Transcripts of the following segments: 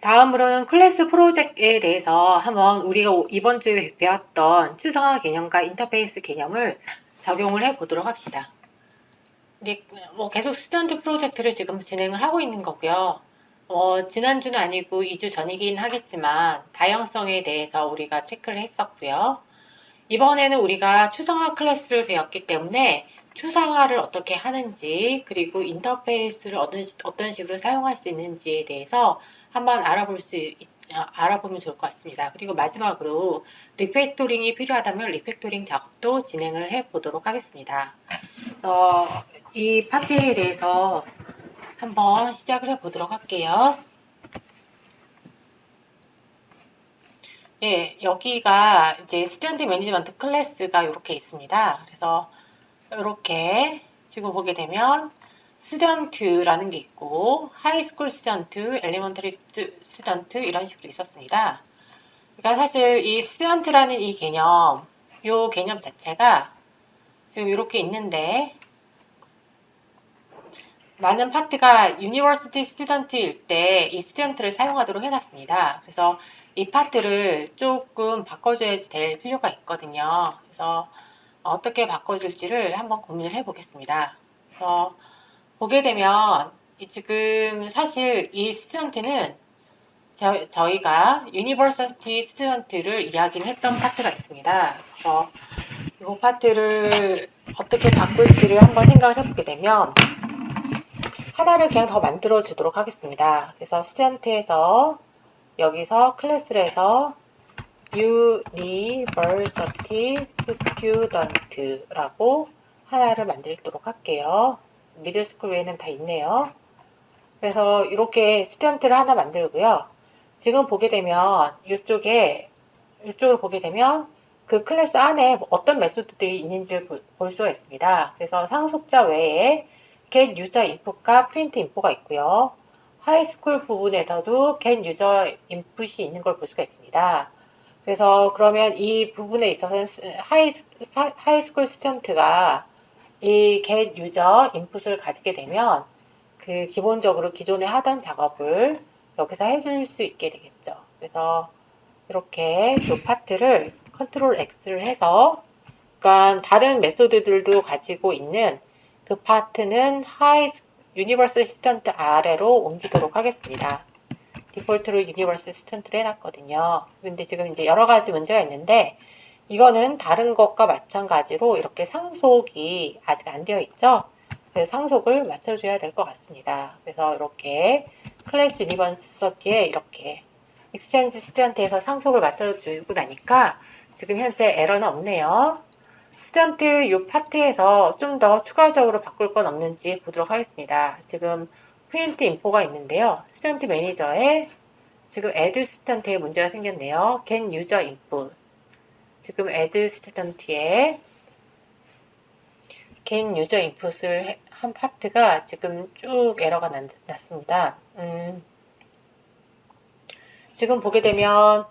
다음으로는 클래스 프로젝트에 대해서 한번 우리가 이번 주에 배웠던 추상화 개념과 인터페이스 개념을 적용을 해 보도록 합시다. 이제 계속 스튜던트 프로젝트를 지금 진행을 하고 있는 거고요. 지난주는 아니고 2주 전이긴 하겠지만 다양성에 대해서 우리가 체크를 했었고요. 이번에는 우리가 추상화 클래스를 배웠기 때문에 추상화를 어떻게 하는지, 그리고 인터페이스를 어떤 식으로 사용할 수 있는지에 대해서 한번 알아보면 좋을 것 같습니다. 그리고 마지막으로 리팩토링이 필요하다면 리팩토링 작업도 진행을 해 보도록 하겠습니다. 이 파트에 대해서 한번 시작을 해 보도록 할게요. 예, 여기가 이제 스튜던트 매니지먼트 클래스가 이렇게 있습니다. 그래서 이렇게 지금 보게 되면 스튜던트라는 게 있고 하이스쿨 스튜던트, 엘리먼터리 스튜던트 이런 식으로 있었습니다. 그러니까 사실 이 스튜던트라는 이 개념 자체가 지금 이렇게 있는데 많은 파트가 유니버시티 스튜던트일 때 이 스튜던트를 사용하도록 해놨습니다. 그래서 이 파트를 조금 바꿔줘야지 될 필요가 있거든요. 그래서 어떻게 바꿔줄지를 한번 고민을 해보겠습니다. 그래서 보게 되면 지금 사실 이 스튜던트는 저희가 유니버시티 스튜던트를 이야기를 했던 파트가 있습니다. 그래서 이 파트를 어떻게 바꿀지를 한번 생각을 해보게 되면 하나를 그냥 더 만들어 주도록 하겠습니다. 그래서 스튜던트에서 여기서 클래스를 해서 University Student라고 하나를 만들도록 할게요. 미들스쿨 외에는 다 있네요. 그래서 이렇게 스튜던트를 하나 만들고요. 지금 보게 되면 이쪽을 보게 되면 그 클래스 안에 어떤 메소드들이 있는지를 볼 수가 있습니다. 그래서 상속자 외에 get user input과 print input가 있고요. 하이스쿨 부분에서도 get user input이 있는 걸 볼 수가 있습니다. 그래서 그러면 이 부분에 있어서는 하이스쿨 스튜던트가 이 get user input을 가지게 되면 그 기본적으로 기존에 하던 작업을 여기서 해줄 수 있게 되겠죠. 그래서 이렇게 이 파트를 컨트롤 X를 해서 그러니까 다른 메소드들도 가지고 있는 그 파트는 유니버설 스튜던트 아래로 옮기도록 하겠습니다. 디폴트로 유니버설 스튜던트를 해놨거든요. 근데 지금 이제 여러 가지 문제가 있는데 이거는 다른 것과 마찬가지로 이렇게 상속이 아직 안 되어 있죠. 그래서 상속을 맞춰줘야 될 것 같습니다. 그래서 이렇게 클래스 유니버시티에 이렇게 익스텐스 스튜던트에서 상속을 맞춰주고 나니까 지금 현재 에러는 없네요. 스튜던트 이 파트에서 좀 더 추가적으로 바꿀 건 없는지 보도록 하겠습니다. 지금 프린트 인포가 있는데요. 스튜던트 매니저에 지금 add 스튜던트에 문제가 생겼네요. get user input. 지금 add 스튜던트에 get user input을 한 파트가 지금 쭉 에러가 났습니다. 지금 보게 되면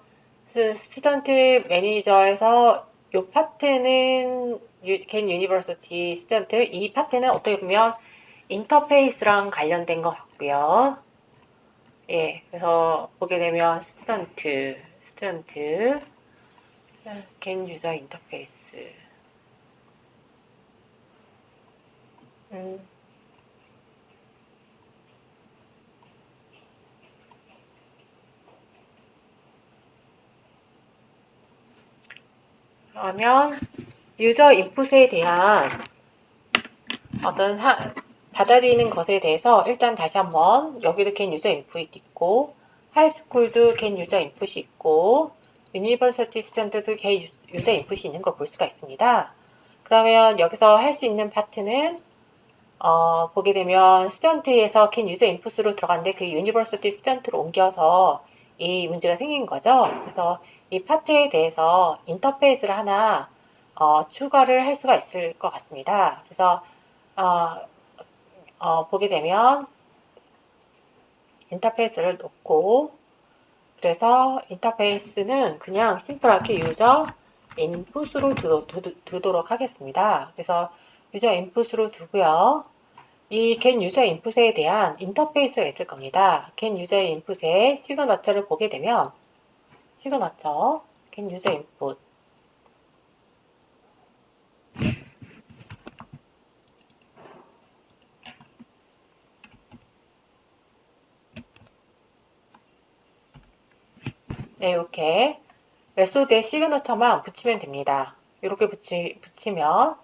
스튜던트 매니저에서 이 파트는 get university 스튜던트 이 파트는 어떻게 보면 인터페이스랑 관련된 것 같고요. 예, 그래서 보게 되면 스튜던트 get user 인터페이스 그러면 유저 인풋에 대한 어떤 받아들이는 것에 대해서 일단 다시 한번 여기도 get user input 있고 하이스쿨도 get user input이 있고 유니버시티 스탠드도 get user input이 있는 걸 볼 수가 있습니다. 그러면 여기서 할 수 있는 파트는 보게 되면 스튜던트에서 get user input으로 들어갔는데 그 유니버시티 스튜던트로 옮겨서 이 문제가 생긴 거죠. 그래서 이 파트에 대해서 인터페이스를 하나 추가를 할 수가 있을 것 같습니다. 그래서 보게 되면 인터페이스를 놓고 그래서 인터페이스는 그냥 심플하게 유저 인풋으로 두도록 하겠습니다. 그래서 유저 인풋으로 두고요. 이 get user input에 대한 인터페이스가 있을 겁니다. get user input의 시그너처를 보게 되면 시그너처 get user input 네, 이렇게 메소드에 시그너처만 붙이면 됩니다. 이렇게 붙이면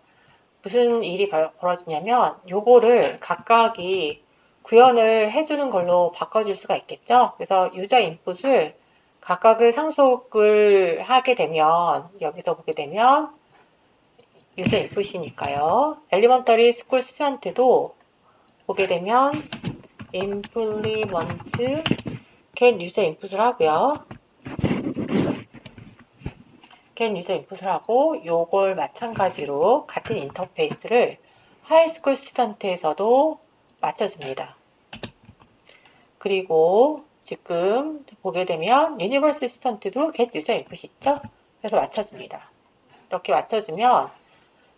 무슨 일이 벌어지냐면 요거를 각각이 구현을 해주는 걸로 바꿔줄 수가 있겠죠. 그래서 유저 인풋을 각각을 상속을 하게 되면 여기서 보게 되면 유저 인풋이니까요. 엘리먼터리 스쿨 스튜던트도 보게 되면 implement get 유저 인풋을 하고요. get 유저 인풋을 하고 요걸 마찬가지로 같은 인터페이스를 하이스쿨 스튜던트에서도 맞춰줍니다. 그리고 지금 보게 되면 유니버스 스튜던트도 get 유저 인풋이 있죠? 그래서 맞춰줍니다. 이렇게 맞춰주면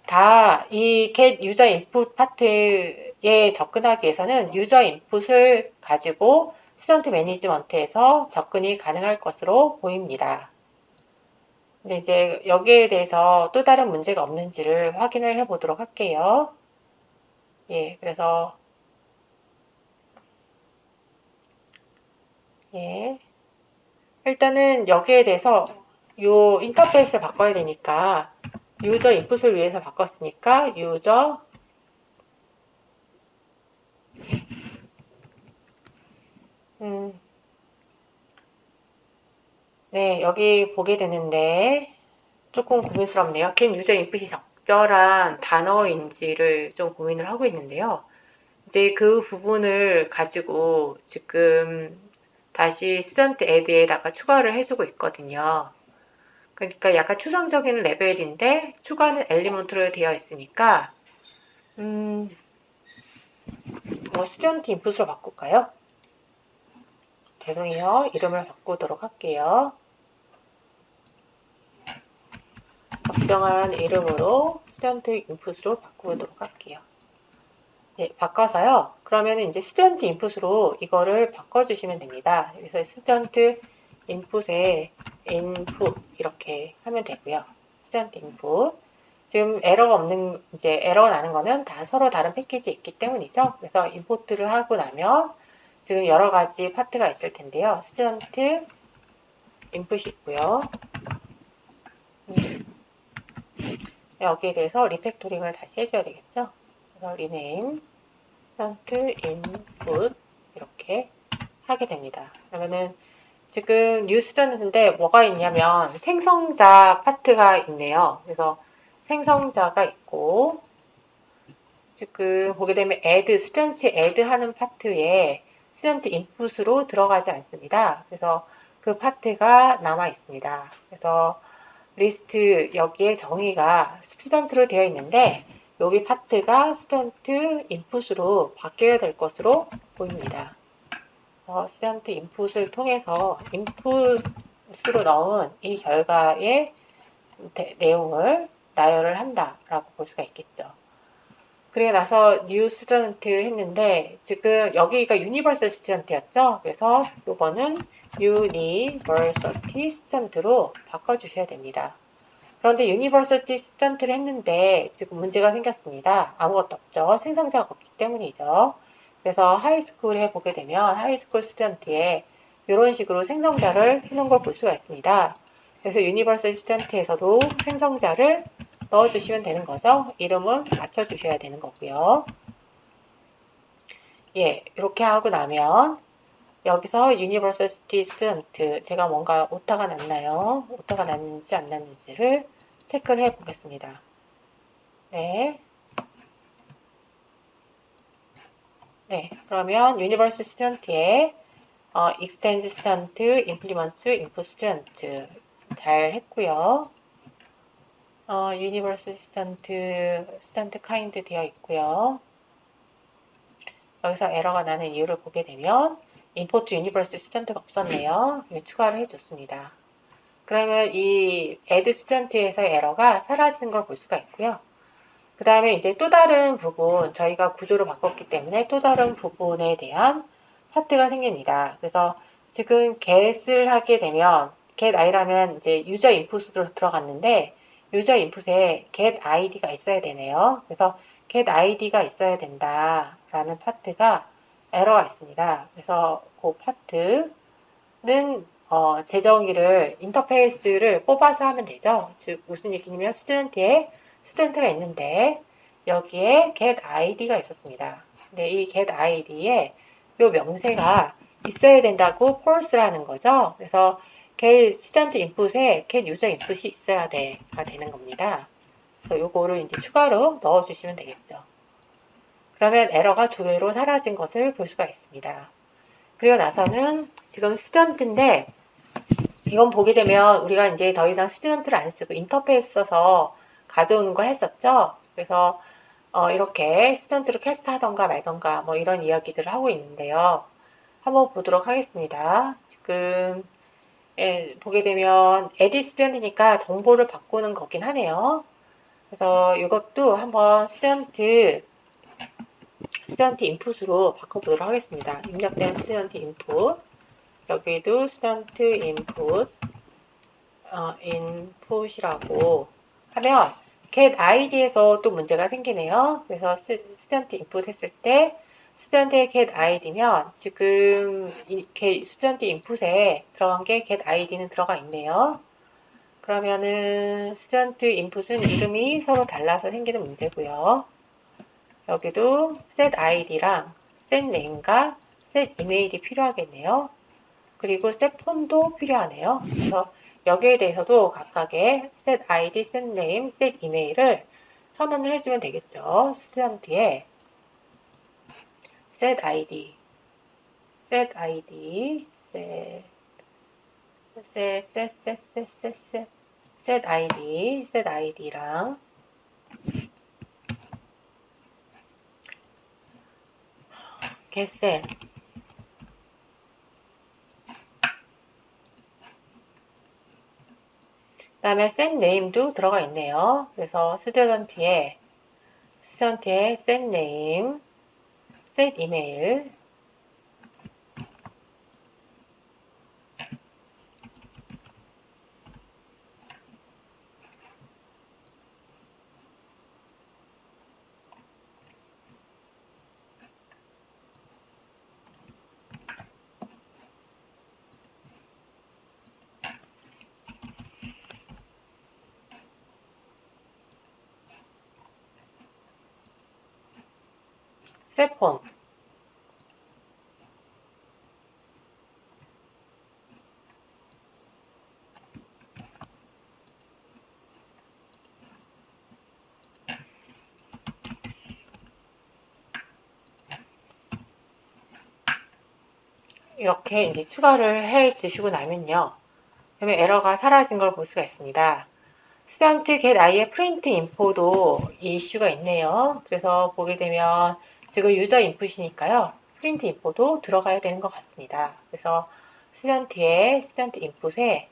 다 이 get 유저 인풋 파트에 접근하기 위해서는 유저 인풋을 가지고 스튜던트 매니지먼트에서 접근이 가능할 것으로 보입니다. 근데 이제 여기에 대해서 또 다른 문제가 없는지를 확인을 해 보도록 할게요. 예, 그래서 예, 일단은 여기에 대해서 요 인터페이스를 바꿔야 되니까 유저 인풋을 위해서 바꿨으니까 유저 네, 여기 보게 되는데 조금 고민스럽네요. get 유저 인풋이 적절한 단어인지를 좀 고민을 하고 있는데요. 이제 그 부분을 가지고 지금 다시 스튜던트 애드에다가 추가를 해주고 있거든요. 그러니까 약간 추상적인 레벨인데 추가는 엘리먼트로 되어 있으니까 뭐 스튜던트 인풋으로 바꿀까요? 죄송해요. 이름을 바꾸도록 할게요. 적정한 이름으로 스튜던트 인풋으로 바꾸도록 할게요. 네, 바꿔서요. 그러면 이제 스튜던트 인풋으로 이거를 바꿔주시면 됩니다. 그래서 스튜던트 인풋에 인풋 이렇게 하면 되고요. 스튜던트 인풋. 지금 에러가 없는, 이제 에러가 나는 거는 다 서로 다른 패키지 있기 때문이죠. 그래서 임포트를 하고 나면 지금 여러 가지 파트가 있을 텐데요. 스튜던트 인풋이 있고요. 여기에 대해서 리팩토링을 다시 해줘야 되겠죠. 그래서 리네임 스튜던트 인풋 이렇게 하게 됩니다. 그러면은 지금 뉴 스튜던트인데 뭐가 있냐면 생성자 파트가 있네요. 그래서 생성자가 있고 지금 보게 되면 add, 스튜던트 add 하는 파트에 스튜던트 인풋으로 들어가지 않습니다. 그래서 그 파트가 남아 있습니다. 그래서 리스트 여기에 정의가 스튜던트로 되어 있는데 여기 파트가 스튜던트 인풋으로 바뀌어야 될 것으로 보입니다. 스튜던트 인풋을 통해서 인풋으로 넣은 이 결과의 내용을 나열을 한다라고 볼 수가 있겠죠. 그리고 나서 new student 했는데 지금 여기가 universal student였죠. 그래서 이거는 university student로 바꿔주셔야 됩니다. 그런데 university student를 했는데 지금 문제가 생겼습니다. 아무것도 없죠. 생성자가 없기 때문이죠. 그래서 하이스쿨에 보게 되면 하이스쿨 스튜던트에 이런 식으로 생성자를 해놓은 걸 볼 수가 있습니다. 그래서 유니버설 스튜던트에서도 생성자를 넣어주시면 되는 거죠. 이름은 맞춰주셔야 되는 거고요. 예, 이렇게 하고 나면 여기서 유니버시티 스튜던트 제가 뭔가 오타가 났나요? 오타가 났는지 안 났는지를 체크를 해 보겠습니다. 네. 네, 그러면 유니버스 스튜던트에 extend student, implements, input student 잘 했고요. 유니버스 스튜던트 kind 되어 있고요. 여기서 에러가 나는 이유를 보게 되면 import universe student가 없었네요. 추가를 해줬습니다. 그러면 이 add student에서의 에러가 사라지는 걸 볼 수가 있고요. 그 다음에 이제 또 다른 부분, 저희가 구조를 바꿨기 때문에 또 다른 부분에 대한 파트가 생깁니다. 그래서 지금 get을 하게 되면 get i라면 이제 유저 인풋으로 들어갔는데 유저 인풋에 get id가 있어야 되네요. 그래서 get id가 있어야 된다라는 파트가 에러가 있습니다. 그래서 그 파트는 재정의를 인터페이스를 뽑아서 하면 되죠. 즉 무슨 얘기냐면 스튜던트가 있는데 여기에 get id가 있었습니다. 근데 이 get id에 이 명세가 있어야 된다고 force라는 거죠. 그래서 get student input에 get user input이 있어야 돼가 되는 겁니다. 그래서 요거를 이제 추가로 넣어주시면 되겠죠. 그러면 에러가 두 개로 사라진 것을 볼 수가 있습니다. 그리고 나서는 지금 스튜던트인데 이건 보게 되면 우리가 이제 더 이상 스튜던트를 안 쓰고 인터페이스 써서 가져오는 걸 했었죠. 그래서 이렇게 스튜던트를 캐스트하던가 말던가 뭐 이런 이야기들을 하고 있는데요. 한번 보도록 하겠습니다. 지금 보게 되면 edit 스튜던트니까 정보를 바꾸는 거긴 하네요. 그래서 이것도 한번 스튜던트 인풋으로 바꿔보도록 하겠습니다. 입력된 스튜던트 인풋 여기도 스튜던트 인풋 인풋이라고 하면 get id에서 또 문제가 생기네요. 그래서 스튜던트 인풋 했을 때 스튜던트의 get id면 지금 스튜던트 인풋에 들어간 게 get id는 들어가 있네요. 그러면은 스튜던트 인풋은 이름이 서로 달라서 생기는 문제고요. 여기도 set id랑 set name과 set email이 필요하겠네요. 그리고 set phone도 필요하네요. 그래서 여기에 대해서도 각각의 set id, set name, set email을 선언을 해주면 되겠죠. 스튜던트에 set id, set id, set id, set id랑 getset 그 다음에 set name도 들어가 있네요. 그래서 스튜던트에 set name, set email set phone 이렇게 이제 추가를 해 주시고 나면요. 그러면 에러가 사라진 걸 볼 수가 있습니다. 스튜던트 get i의 프린트 인포도 이 이슈가 있네요. 그래서 보게 되면 지금 유저 인풋이니까요. 프린트 인포도 들어가야 되는 것 같습니다. 그래서 스튜던트의 스튜던트 인풋에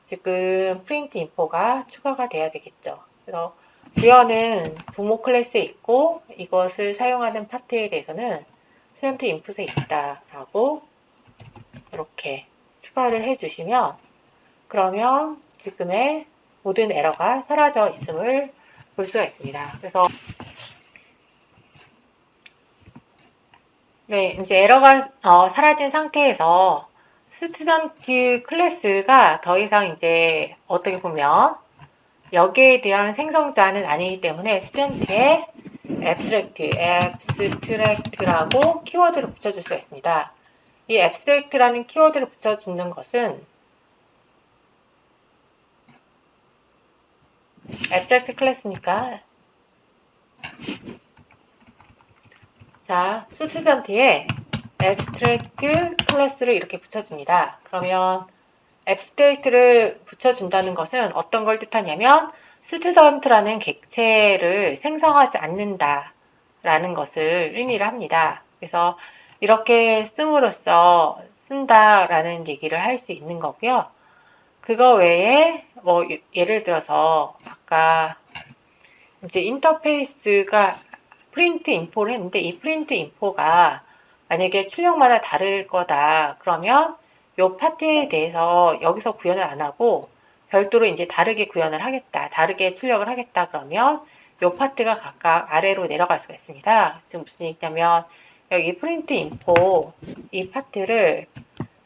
지금 프린트 인포가 추가가 돼야 되겠죠. 그래서 부여는 부모 클래스에 있고 이것을 사용하는 파트에 대해서는 스튜던트 인풋에 있다라고 이렇게 추가를 해주시면 그러면 지금의 모든 에러가 사라져 있음을 볼 수가 있습니다. 그래서 네, 이제 에러가 사라진 상태에서 스튜던트 클래스가 더 이상 이제 어떻게 보면 여기에 대한 생성자는 아니기 때문에 스튜던트에 abstract라고 키워드를 붙여줄 수가 있습니다. 이 abstract라는 키워드를 붙여주는 것은 abstract 클래스니까 자, 스튜던트에 abstract 클래스를 이렇게 붙여줍니다. 그러면 abstract를 붙여준다는 것은 어떤 걸 뜻하냐면 스튜던트라는 객체를 생성하지 않는다라는 것을 의미를 합니다. 그래서 이렇게 씀으로써 쓴다라는 얘기를 할 수 있는 거고요. 그거 외에 뭐 예를 들어서 아까 이제 인터페이스가 프린트 인포를 했는데 이 프린트 인포가 만약에 출력마다 다를 거다. 그러면 요 파트에 대해서 여기서 구현을 안 하고 별도로 이제 다르게 구현을 하겠다. 다르게 출력을 하겠다. 그러면 요 파트가 각각 아래로 내려갈 수가 있습니다. 지금 무슨 얘기냐면 여기 프린트 인포 이 파트를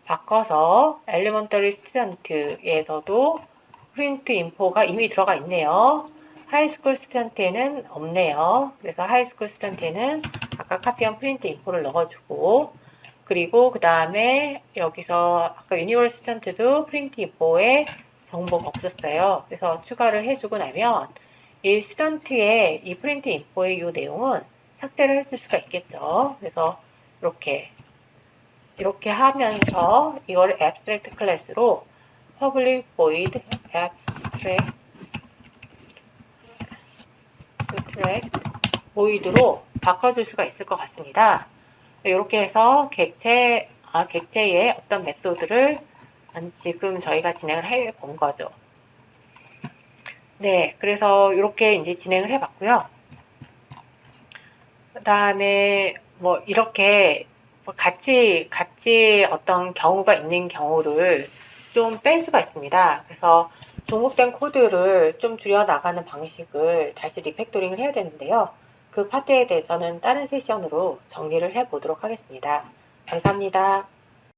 바꿔서 엘리먼터리 스튜던트에서도 프린트 인포가 이미 들어가 있네요. 하이스쿨 스튜던트에는 없네요. 그래서 하이스쿨 스튜던트에는 아까 카피한 프린트 인포를 넣어주고, 그리고 그 다음에 여기서 아까 유니버스 스튜던트도 프린트 인포에 정보가 없었어요. 그래서 추가를 해주고 나면 이 스튜던트의 이 프린트 인포의 이 내용은 삭제를 해줄 수가 있겠죠. 그래서 이렇게 하면서 이걸 abstract 클래스로 public void abstract void로 바꿔줄 수가 있을 것 같습니다. 이렇게 해서 객체의 어떤 메소드를 지금 저희가 진행을 해 본 거죠. 네, 그래서 이렇게 이제 진행을 해 봤고요. 그 다음에 뭐 이렇게 같이 어떤 경우가 있는 경우를 좀 뺄 수가 있습니다. 그래서 중복된 코드를 좀 줄여 나가는 방식을 다시 리팩토링을 해야 되는데요. 그 파트에 대해서는 다른 세션으로 정리를 해 보도록 하겠습니다. 감사합니다.